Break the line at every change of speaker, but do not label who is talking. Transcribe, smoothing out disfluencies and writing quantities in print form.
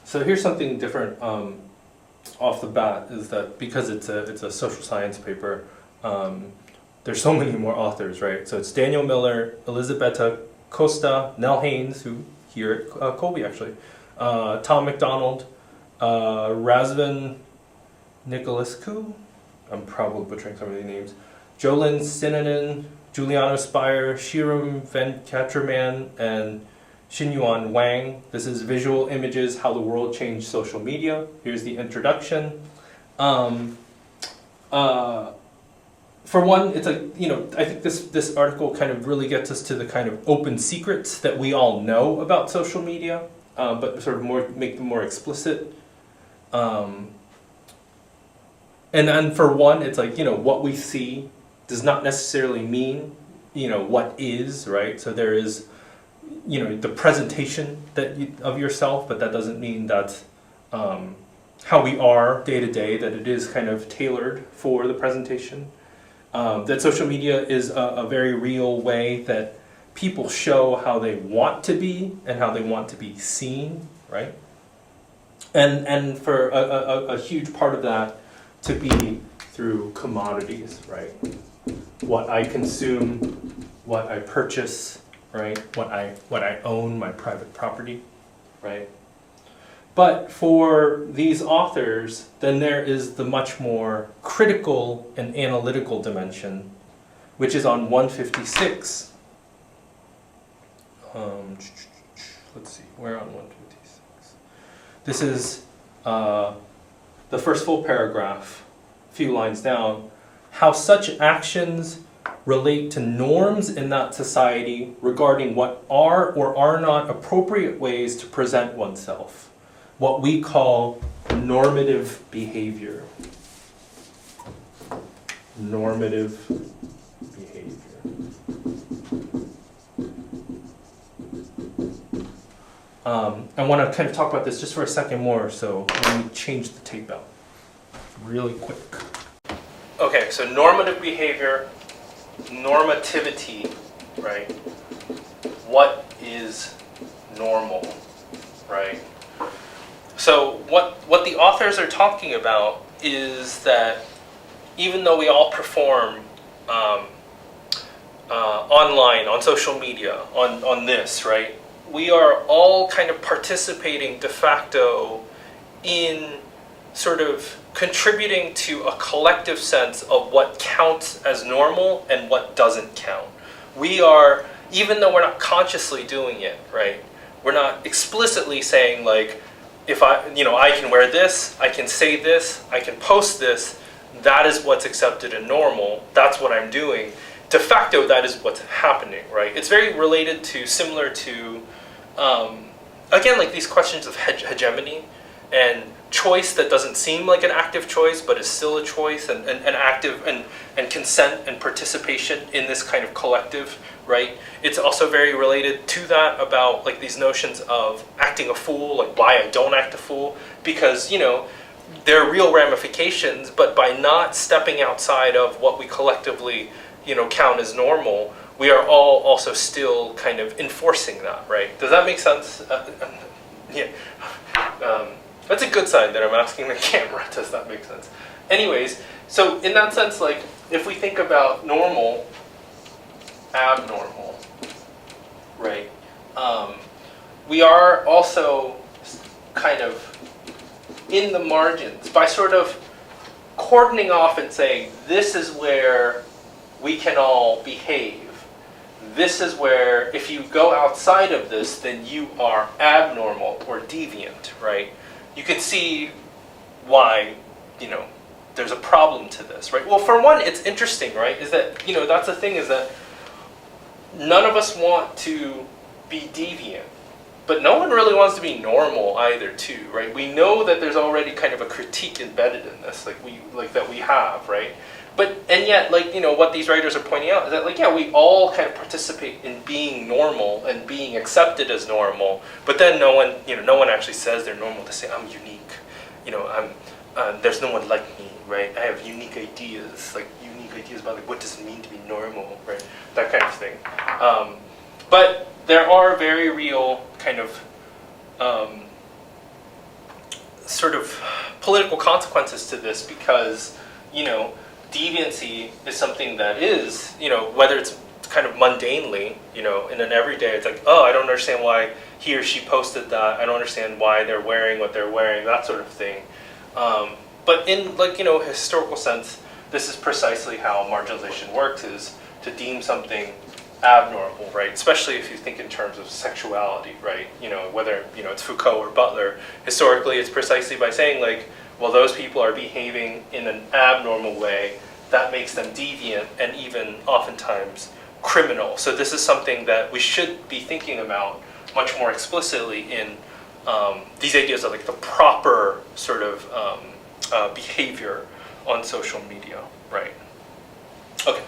So here's something different off the bat, is that because it's a social science paper, there's so many more authors, right? So it's Daniel Miller, Elisabetta Costa, Nell Haynes, who here at Colby actually, Tom McDonald, Razvan Nicolescu, I'm probably butchering some of these names, Jolyn Sinanen, Juliana Spire, Shiram Venkatraman, and Xinyuan Wang. This is Visual Images, How the World Changed Social Media. Here's the introduction. For one, it's like, I think this article kind of really gets us to the kind of open secrets that we all know about social media, but sort of make them more explicit. And then for one, it's like, what we see does not necessarily mean, what is, right? So there is, the presentation of yourself, but that doesn't mean that how we are day to day, that it is kind of tailored for the presentation. That social media is a very real way that people show how they want to be and how they want to be seen, right? And for a huge part of that to be through commodities, right? What I consume, what I purchase, right? What I own, my private property, right? But for these authors, then there is the much more critical and analytical dimension, which is on 156. Let's see, we're on 156. This is the first full paragraph, a few lines down, how such actions relate to norms in that society regarding what are or are not appropriate ways to present oneself. What we call normative behavior. Normative behavior. I want to kind of talk about this just for a second more, so let me change the tape out really quick. Okay, so normative behavior, normativity, right? What is normal, right? So what the authors are talking about is that even though we all perform online, on social media, on this, right? We are all kind of participating de facto in sort of contributing to a collective sense of what counts as normal and what doesn't count. We are, even though we're not consciously doing it, right? We're not explicitly saying like, if I can wear this, I can say this, I can post this, that is what's accepted and normal, that's what I'm doing. De facto, that is what's happening, right? It's very related to, similar to, again, like these questions of hegemony and choice that doesn't seem like an active choice, but is still a choice, and active and consent and participation in this kind of collective, right? It's also very related to that about like these notions of acting a fool, like why I don't act a fool, because there are real ramifications, but by not stepping outside of what we collectively count as normal, we are all also still kind of enforcing that, right? Does that make sense? Yeah. That's a good sign that I'm asking the camera, does that make sense? Anyways, so in that sense, like, if we think about normal, abnormal, right? We are also kind of in the margins by sort of cordoning off and saying, this is where we can all behave. This is where, if you go outside of this, then you are abnormal or deviant, right? You can see why, there's a problem to this, right? Well, for one, it's interesting, right? Is that, that's the thing, is that none of us want to be deviant, but no one really wants to be normal either, too, right? We know that there's already kind of a critique embedded in this, that we have, right? And yet, what these writers are pointing out is that, we all kind of participate in being normal and being accepted as normal, but then no one actually says they're normal to say, I'm unique, there's no one like me, right? I have unique ideas about what does it mean to be normal, right? That kind of thing. But there are very real kind of sort of political consequences to this, because, deviancy is something that is, whether it's kind of mundanely, in an everyday, it's like, oh, I don't understand why he or she posted that. I don't understand why they're wearing what they're wearing, that sort of thing. But in a historical sense, this is precisely how marginalization works, is to deem something abnormal, right? Especially if you think in terms of sexuality, right? Whether, it's Foucault or Butler, historically it's precisely by saying like, well, those people are behaving in an abnormal way, that makes them deviant and even oftentimes criminal. So this is something that we should be thinking about much more explicitly in these ideas of like the proper sort of behavior on social media, right? Okay.